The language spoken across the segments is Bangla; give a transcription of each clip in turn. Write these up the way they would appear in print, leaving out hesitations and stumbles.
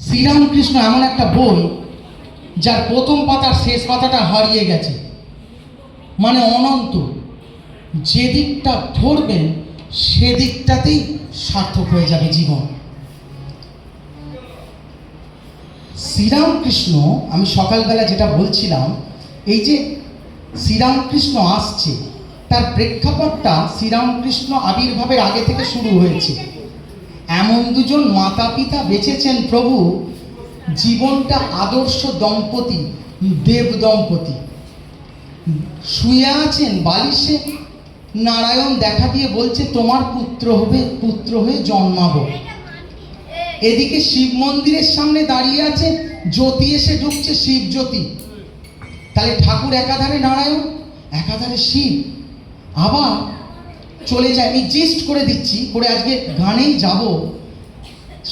শ্রীরামকৃষ্ণ এমন একটা বই যার প্রথম পাতার শেষ পাতাটা হারিয়ে গেছে, মানে অনন্ত। যে দিকটা ধরবেন সেদিকটাতেই সার্থক হয়ে যাবে জীবন। শ্রীরামকৃষ্ণ, আমি সকালবেলা যেটা বলছিলাম, এই যে শ্রীরামকৃষ্ণ আসছে তার প্রেক্ষাপটটা শ্রীরামকৃষ্ণ আবির্ভাবের আগে থেকে শুরু হয়েছে। এমন দুজন মাতা পিতা বেঁচেছেন প্রভু, জীবনটা আদর্শ দম্পতি, দেব দম্পতি। শুয়ে আছেন বালিশে, নারায়ণ দেখা দিয়ে বলছে তোমার পুত্র হয়ে জন্মাবো। এদিকে শিব মন্দিরের সামনে দাঁড়িয়ে আছে, জ্যোতি এসে ঢুকছে, শিব জ্যোতি। তাহলে ঠাকুর একাধারে নারায়ণ, একাধারে শিব। আবার চলে যায়, আমি জিস্ট করে দিচ্ছি, করে আজকে গানেই যাব।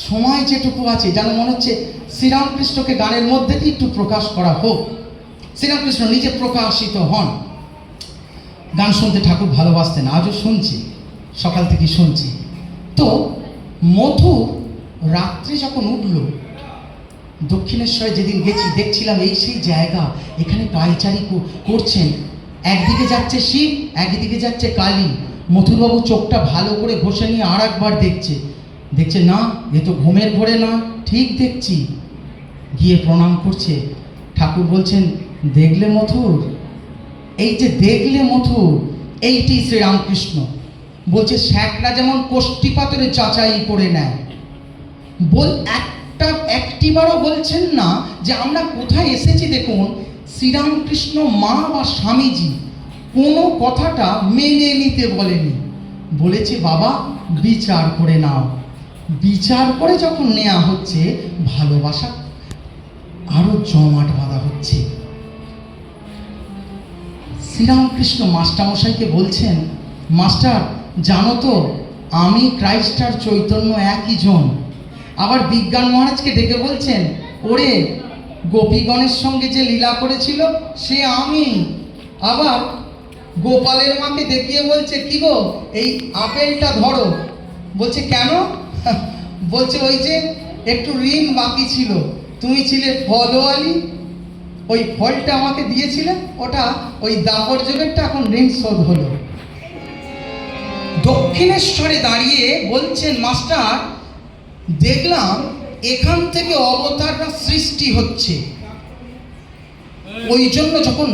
সময় যেটুকু আছে যেন মনে হচ্ছে শ্রীরামকৃষ্ণকে গানের মধ্যে দিয়ে একটু প্রকাশ করা হোক। শ্রীরামকৃষ্ণ নিজে প্রকাশিত হন। গান শুনতে ঠাকুর ভালোবাসতেন, আজও শুনছি, সকাল থেকে শুনছি। তো মধু রাত্রে যখন উঠল, দক্ষিণেশ্বরে যেদিন গেছি দেখছিলাম এই সেই জায়গা, এখানে পায়চারি করছেন। একদিকে যাচ্ছে শিব, একদিকে যাচ্ছে কালী। মথুরবাবু চোখটা ভালো করে ঘষে নিয়ে আর একবার দেখছে না, এ তো ঘুমের ঘোরে না, ঠিক দেখছি। গিয়ে প্রণাম করছে। ঠাকুর বলছেন দেখলে মথুর, এই যে দেখলে মথুর, এইটি শ্রীরামকৃষ্ণ। বলছে শ্যাকরা যেমন কোষ্ঠী পাথরে যাচাই করে নেয়, একটিবারও বলছেন না যে আমরা কোথায় এসেছি। দেখুন, শ্রীরামকৃষ্ণ মা বা স্বামীজি কোনো কথাটা মেনে নিতে বলেনি, বলেছে বাবা বিচার করে নাও। বিচার করে যখন নেওয়া হচ্ছে, ভালোবাসা আরো জমাট বাঁধা হচ্ছে। শ্রীরামকৃষ্ণ মাস্টারমশাইকে বলছেন, মাস্টার জানো তো আমি ক্রাইস্ট আর চৈতন্য একই জন। আবার বিজ্ঞান মহারাজকে ডেকে বলছেন, ওরে গোপীগণের সঙ্গে যে লীলা করেছিল সে আমি। আবার গোপালের মাকে দেখিয়ে বলছে কি গো, এই আপেলটা ধরো। বলছে কেন? বলছে ওই যে একটু ঋণ বাকি ছিল, তুমি ছিলে ফলওয়ালি, ওই ফলটা আমাকে দিয়েছিলে, ওটা ওই দাপর যুগেরটা, এখন ঋণ শোধ হলো। দক্ষিণেশ্বরে দাঁড়িয়ে বলছেন মাস্টার দেখলাম এখান থেকে অবতাররা সৃষ্টি হচ্ছে। ওই জন্য যখন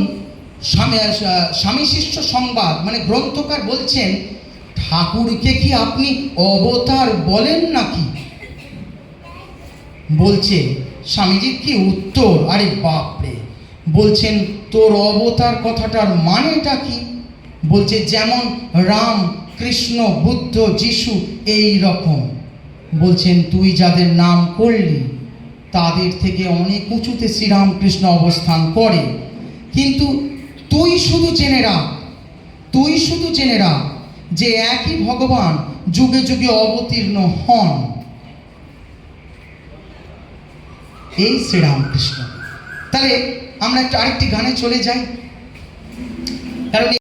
স্বামী শিষ্য সংবাদ, মানে গ্রন্থকার বলছেন ঠাকুরকে কি আপনি অবতার বলেন নাকি? বলছে স্বামীজির কি উত্তর, আরে বাপরে। বলছেন তোর অবতার কথাটার মানেটা কি? বলছে যেমন রাম, কৃষ্ণ, বুদ্ধ, যিশু এই রকম। বলছেন তুই যাদের নাম করলি তাদের থেকে অনেক উঁচুতে শ্রীরামকৃষ্ণ অবস্থান করে, কিন্তু তুই শুধু জেনে রাখ যে একই ভগবান যুগে যুগে অবতীর্ণ হন, এই শ্রীরামকৃষ্ণ। তাহলে আমরা একটু আরেকটি গানে চলে যাই, কারণ